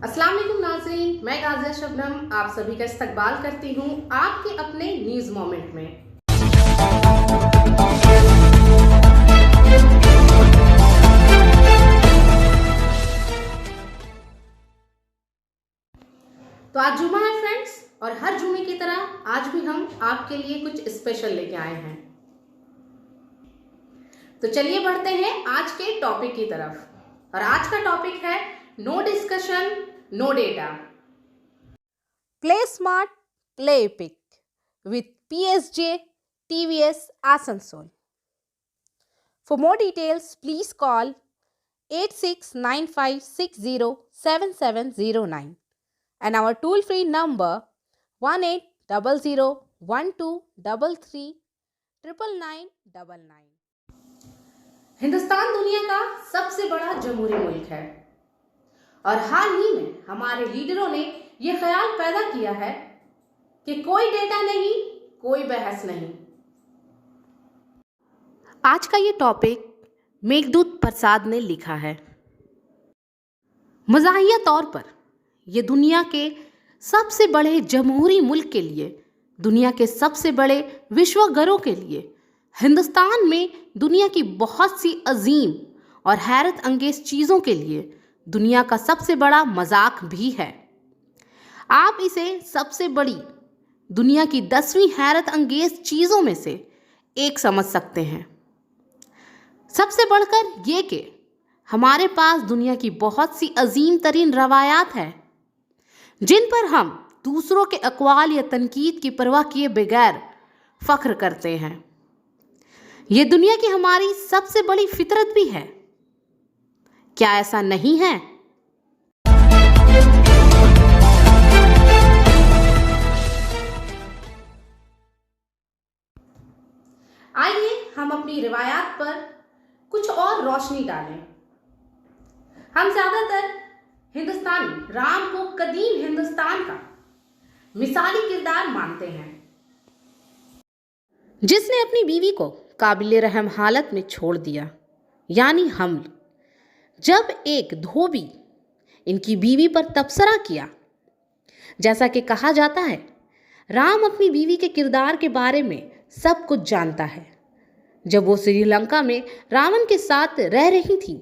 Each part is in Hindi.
अस्सलाम वालेकुम नाज़रीन, मैं गाज़िया शबनम आप सभी का इस्तकबाल करती हूँ आपके अपने न्यूज़ मोमेंट में। तो आज जुमा है फ्रेंड्स, और हर जुमे की तरह आज भी हम आपके लिए कुछ स्पेशल लेके आए हैं। तो चलिए बढ़ते हैं आज के टॉपिक की तरफ, और आज का टॉपिक है no discussion no data. Play Smart, Play Epic with PSJ TVS Asansol. For more details, please call 8695607709 and our toll-free number 180012339999. Hindustan दुनिया का सबसे बड़ा जमहूरी मुल्क है, और हाल ही में हमारे लीडरों ने यह ख्याल पैदा किया है कि कोई डेटा नहीं, कोई बहस नहीं। आज का ये टॉपिक मेघदूत प्रसाद ने लिखा है। मज़ाहिया तौर पर यह दुनिया के सबसे बड़े जमहूरी मुल्क के लिए, दुनिया के सबसे बड़े विश्वगरों के लिए, हिंदुस्तान में दुनिया की बहुत सी अजीम और हैरत अंगेज चीज़ों के लिए दुनिया का सबसे बड़ा मजाक भी है। आप इसे सबसे बड़ी दुनिया की 10वीं हैरत अंगेज चीज़ों में से एक समझ सकते हैं। सबसे बढ़कर ये कि हमारे पास दुनिया की बहुत सी अजीम तरीन रवायात हैं जिन पर हम दूसरों के अक़वाल या तनकीद की परवाह किए बगैर फ़ख्र करते हैं। ये दुनिया की हमारी सबसे बड़ी फितरत भी है। क्या ऐसा नहीं है? आइए हम अपनी रिवायात पर कुछ और रोशनी डालें। हम ज़्यादातर हिंदुस्तानी राम को कदीम हिंदुस्तान का मिसाली किरदार मानते हैं, जिसने अपनी बीवी को काबिल रहम हालत में छोड़ दिया, यानी हमल। जब एक धोबी इनकी बीवी पर तबसरा किया, जैसा कि कहा जाता है, राम अपनी बीवी के किरदार के बारे में सब कुछ जानता है। जब वो श्रीलंका में रावण के साथ रह रही थी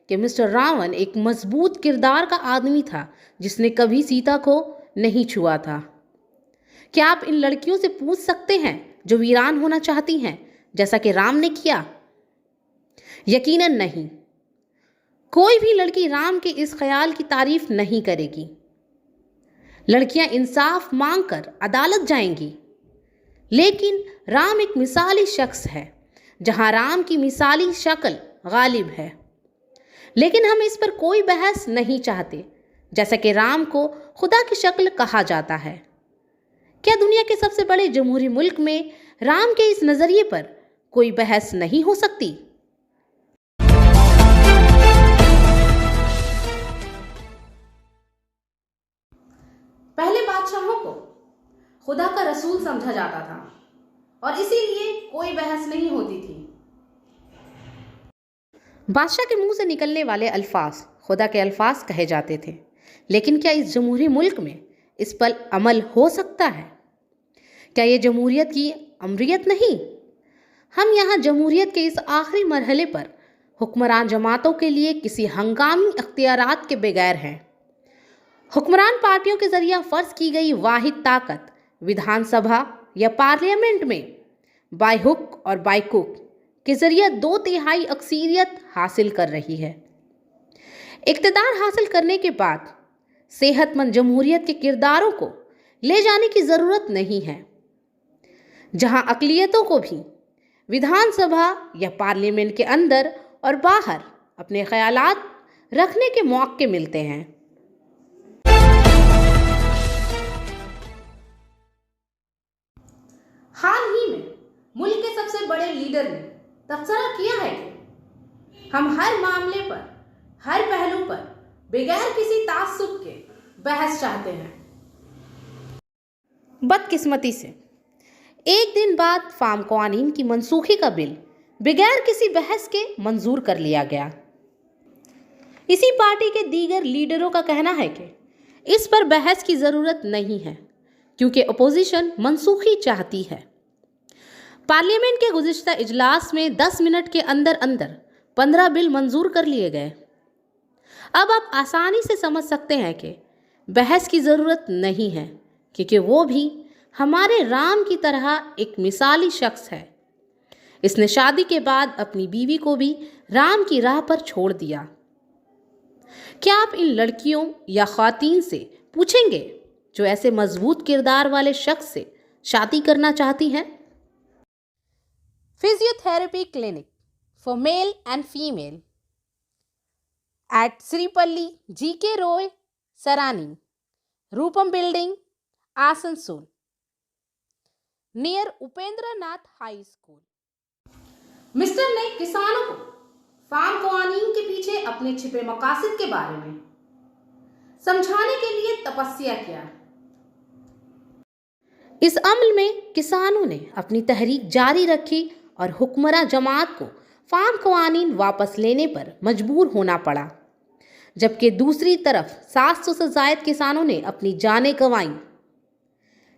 कि मिस्टर रावण एक मजबूत किरदार का आदमी था जिसने कभी सीता को नहीं छुआ था। क्या आप इन लड़कियों से पूछ सकते हैं जो वीरान होना चाहती हैं जैसा कि राम ने किया? यकीनन नहीं। कोई भी लड़की राम के इस ख्याल की तारीफ नहीं करेगी। लड़कियां इंसाफ मांगकर अदालत जाएंगी, लेकिन राम एक मिसाली शख्स है, जहां राम की मिसाली शक्ल गालिब है। लेकिन हम इस पर कोई बहस नहीं चाहते, जैसा कि राम को खुदा की शक्ल कहा जाता है। क्या दुनिया के सबसे बड़े जमहूरी मुल्क में राम के इस नज़रिए पर कोई बहस नहीं हो सकती? पहले बादशाहों को खुदा का रसूल समझा जाता था, और इसीलिए कोई बहस नहीं होती थी। बादशाह के मुंह से निकलने वाले अल्फाज खुदा के अल्फाज कहे जाते थे। लेकिन क्या इस जमहूरी मुल्क में इस पर अमल हो सकता है? क्या ये जमहूरियत की अमरियत नहीं? हम यहाँ जमहूरियत के इस आखिरी मरहले पर हुक्मरान जमातों के लिए किसी हंगामी अख्तियारात के बगैर हैं। हुक्मरान पार्टियों के जरिए फ़र्ज की गई वाहिद ताकत विधानसभा या पार्लियामेंट में बाय हुक और बाय कुक के जरिए 2/3 अक्सरियत हासिल कर रही है। इक़्तिदार हासिल करने के बाद सेहतमंद जमहूरियत के किरदारों को ले जाने की ज़रूरत नहीं है, जहां अक़लियतों को भी विधानसभा या पार्लियामेंट के अंदर और बाहर अपने ख्यालात रखने के मौके मिलते हैं। हाल ही में मुल्क के सबसे बड़े लीडर ने तबसरा किया है कि हम हर मामले पर, हर पहलू पर बगैर किसी तासुब के बहस चाहते हैं। बदकिस्मती से एक दिन बाद फार्म क़वानीन की मनसूखी का बिल बगैर किसी बहस के मंजूर कर लिया गया। इसी पार्टी के दीगर लीडरों का कहना है कि इस पर बहस की ज़रूरत नहीं है क्योंकि अपोजिशन मनसूखी चाहती है। पार्लियामेंट के गुज़िश्ता इजलास में 10 मिनट के अंदर अंदर 15 बिल मंजूर कर लिए गए। अब आप आसानी से समझ सकते हैं कि बहस की ज़रूरत नहीं है क्योंकि वो भी हमारे राम की तरह एक मिसाली शख्स है। इसने शादी के बाद अपनी बीवी को भी राम की राह पर छोड़ दिया। क्या आप इन लड़कियों या ख़वातीन से पूछेंगे जो ऐसे मजबूत किरदार वाले शख्स से शादी करना चाहती हैं? Physiotherapy Clinic for Male and Female at Sripalli GK Roy Sarani, Rupam Building, Asansol, near Upendranath High School. Mister ने किसानों को फार्म कवानीन के पीछे अपने छिपे मकासद के बारे में समझाने के लिए तपस्या किया। इस अमल में किसानों ने अपनी तहरीक जारी रखी और हुक्मरान जमात को फार्म कवानीन वापस लेने पर मजबूर होना पड़ा, जबकि दूसरी तरफ 700 से ज़ायद किसानों ने अपनी जानें गंवाईं।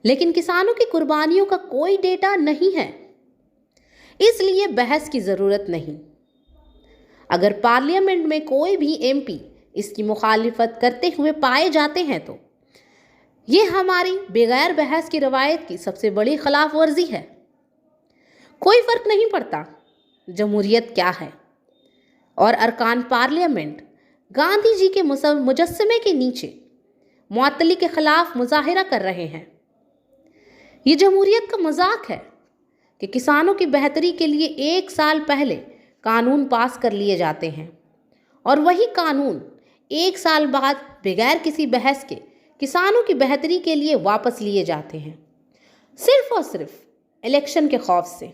लेकिन किसानों की कुर्बानियों का कोई डेटा नहीं है, इसलिए बहस की ज़रूरत नहीं। अगर पार्लियामेंट में कोई भी एमपी इसकी मुखालिफत करते हुए पाए जाते हैं तो ये हमारी बगैर बहस की रवायत की सबसे बड़ी खिलाफ वर्जी है। कोई फ़र्क नहीं पड़ता जमहूरियत क्या है और अरकान पार्लियामेंट गांधी जी के मुजस्समे के नीचे मुअत्तली के ख़िलाफ़ मुजाहिरा कर रहे हैं। ये जमहूरियत का मजाक है कि किसानों की बेहतरी के लिए 1 साल पहले कानून पास कर लिए जाते हैं और वही कानून 1 साल बाद बगैर किसी बहस के किसानों की बेहतरी के लिए वापस लिए जाते हैं, सिर्फ और सिर्फ इलेक्शन के खौफ से।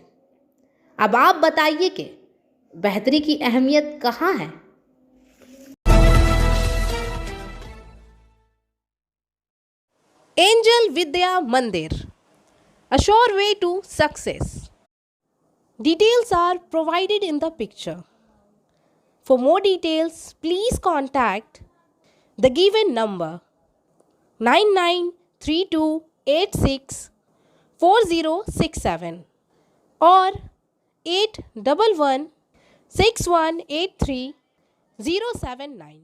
अब आप बताइए कि बेहतरी की अहमियत कहाँ है? Angel Vidya Mandir, a sure way to success. Details are provided in the picture. For more details, please contact the given number 9932864067 or 81116183 079.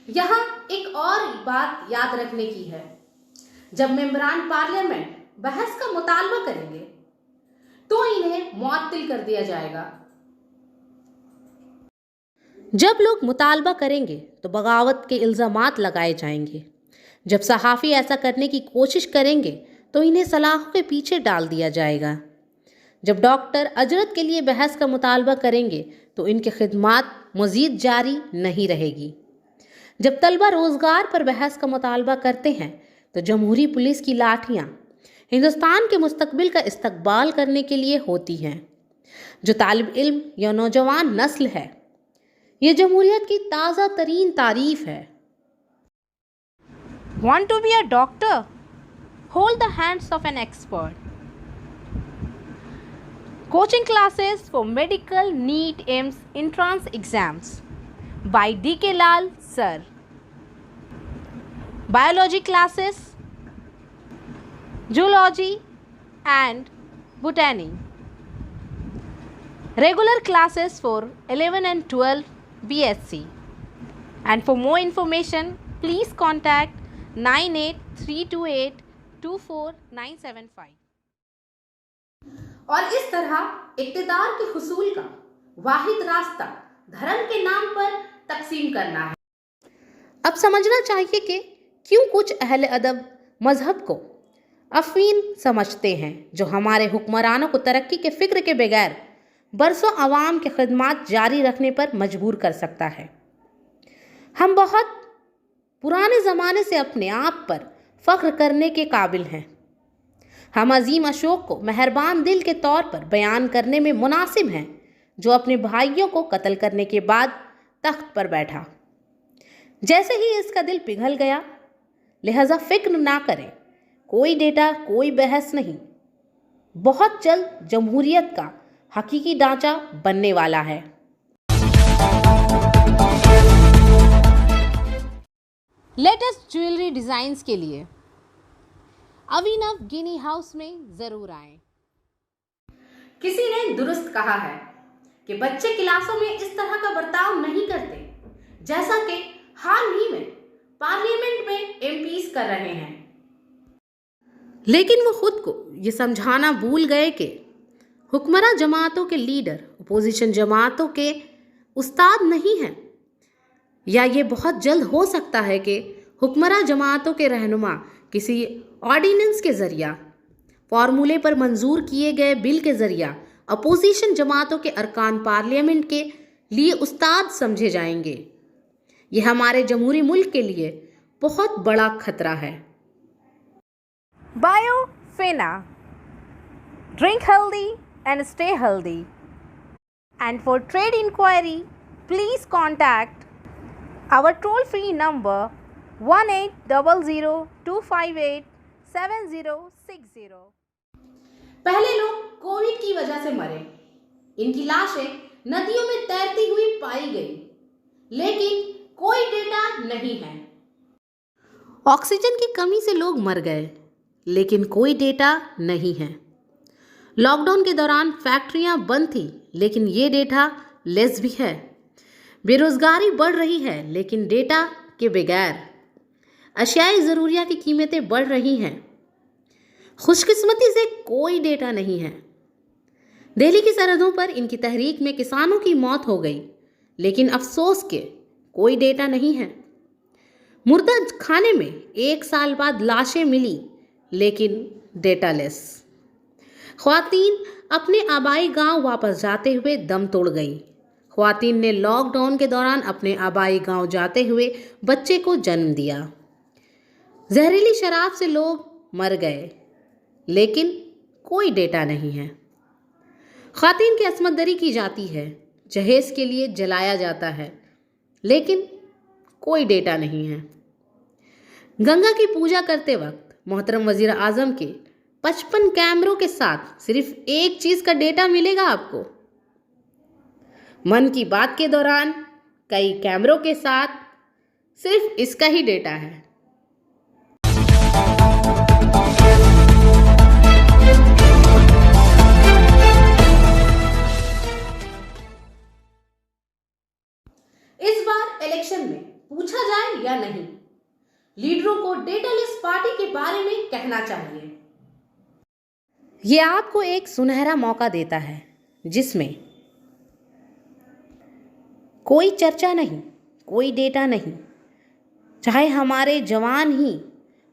यहाँ एक और बात याद रखने की है, जब मेंबरान पार्लियामेंट बहस का मुतालबा करेंगे तो इन्हें मुअत्तिल कर दिया जाएगा। जब लोग मुतालबा करेंगे तो बगावत के इल्ज़ामात लगाए जाएंगे। जब सहाफ़ी ऐसा करने की कोशिश करेंगे तो इन्हें सलाखों के पीछे डाल दिया जाएगा। जब डॉक्टर अजरत के लिए बहस का मुतालबा करेंगे तो इनकी खिदमात मज़ीद जारी नहीं रहेगी। जब तलबा रोज़गार पर बहस का मुतालबा करते हैं तो जमहूरी पुलिस की लाठियाँ हिंदुस्तान के मुस्तकबिल का इस्तकबाल करने के लिए होती हैं। जो तालिब इल्म या नौजवान नस्ल है, ये जमहूरियत की ताज़ा तरीन तारीफ़ है। Want to be a doctor? Hold the hands of an expert. Coaching classes for medical NEET AIMS entrance exams by D.K. Lal Sir. Biology classes, zoology and botany. Regular classes for 11 and 12 BSc. And for more information, please contact 9832824975. और इस तरह इक़्तिदार के हुसूल का वाहिद रास्ता धर्म के नाम पर तकसीम करना है। अब समझना चाहिए कि क्यों कुछ अहले अदब मजहब को अफीन समझते हैं, जो हमारे हुक्मरानों को तरक्की के फ़िक्र के बगैर बरसों आवाम के खिदमात जारी रखने पर मजबूर कर सकता है। हम बहुत पुराने ज़माने से अपने आप पर फ़ख्र करने के काबिल हैं। हम अजीम अशोक को मेहरबान दिल के तौर पर बयान करने में मुनासिब हैं, जो अपने भाइयों को कत्ल करने के बाद तख्त पर बैठा। जैसे ही इसका दिल पिघल गया, लिहाजा फ़िक्र ना करें, कोई डेटा, कोई बहस नहीं। बहुत जल्द जमहूरियत का हकीकी ढांचा बनने वाला है। लेटेस्ट ज्वेलरी डिज़ाइंस के लिए अभिनव गिनी हाउस में ज़रूर आएं। किसी ने दुरुस्त कहा है कि बच्चे क्लासों में इस तरह का बर्ताव नहीं करते, जैसा कि हाल ही में पार्लियामेंट में एमपीज कर रहे हैं। लेकिन वो खुद को ये समझाना भूल गए कि हुक्मरां जमातों के लीडर अपोजिशन जमातों के उस्ताद नहीं हैं, या ये बहुत जल्द हो सकता है कि हुक्मरां जमातों के रहनुमा किसी ऑर्डिनेंस के ज़रिया, फार्मूले पर मंजूर किए गए बिल के ज़रिया अपोजिशन जमातों के अरकान पार्लियामेंट के लिए उस्ताद समझे जाएंगे। ये हमारे जमहूरी मुल्क के लिए बहुत बड़ा खतरा है। Biofina. Drink healthy and stay healthy. And for trade inquiry, please contact our toll-free number 1800-258-7060. पहले लोग कोविड की वजह से मरे, इनकी लाशें नदियों में तैरती हुई पाई गई, लेकिन कोई डेटा नहीं है। ऑक्सीजन की कमी से लोग मर गए, लेकिन कोई डेटा नहीं है। लॉकडाउन के दौरान फैक्ट्रियां बंद थी, लेकिन ये डेटा लेस भी है। बेरोजगारी बढ़ रही है, लेकिन डेटा के बगैर। अशियाई ज़रूरिया की कीमतें बढ़ रही हैं, खुशकिस्मती से कोई डेटा नहीं है। दिल्ली की सरहदों पर इनकी तहरीक में किसानों की मौत हो गई, लेकिन अफसोस के कोई डेटा नहीं है। मुर्दा खाने में 1 साल बाद लाशें मिली, लेकिन डेटा लेस। ख्वातीन अपने आबाई गांव वापस जाते हुए दम तोड़ गई। ख्वातीन ने लॉकडाउन के दौरान अपने आबाई गांव जाते हुए बच्चे को जन्म दिया। जहरीली शराब से लोग मर गए, लेकिन कोई डेटा नहीं है। ख्वातीन की असमत दरी की जाती है, जहेज के लिए जलाया जाता है, लेकिन कोई डेटा नहीं है। गंगा की पूजा करते वक्त मोहतरम वजीर आज़म के 55 कैमरों के साथ सिर्फ एक चीज़ का डेटा मिलेगा आपको। मन की बात के दौरान कई कैमरों के साथ सिर्फ इसका ही डेटा है। इस बार इलेक्शन में पूछा जाए या नहीं, लीडरों को डेटालेस पार्टी के बारे में कहना चाहिए। ये आपको एक सुनहरा मौका देता है जिसमें कोई चर्चा नहीं, कोई डेटा नहीं, चाहे हमारे जवान ही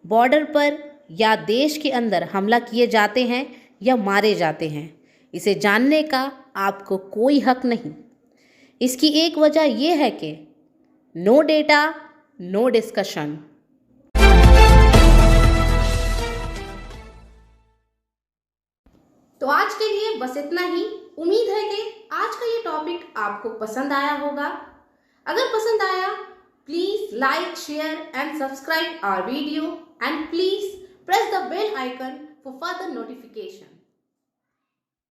बॉर्डर पर या देश के अंदर हमला किए जाते हैं या मारे जाते हैं, इसे जानने का आपको कोई हक नहीं। इसकी एक वजह यह है कि नो डेटा नो डिस्कशन। तो आज के लिए बस इतना ही। उम्मीद है कि आज का ये टॉपिक आपको पसंद आया होगा। अगर पसंद आया, please like, share and subscribe our video, and please press the bell icon for further notification.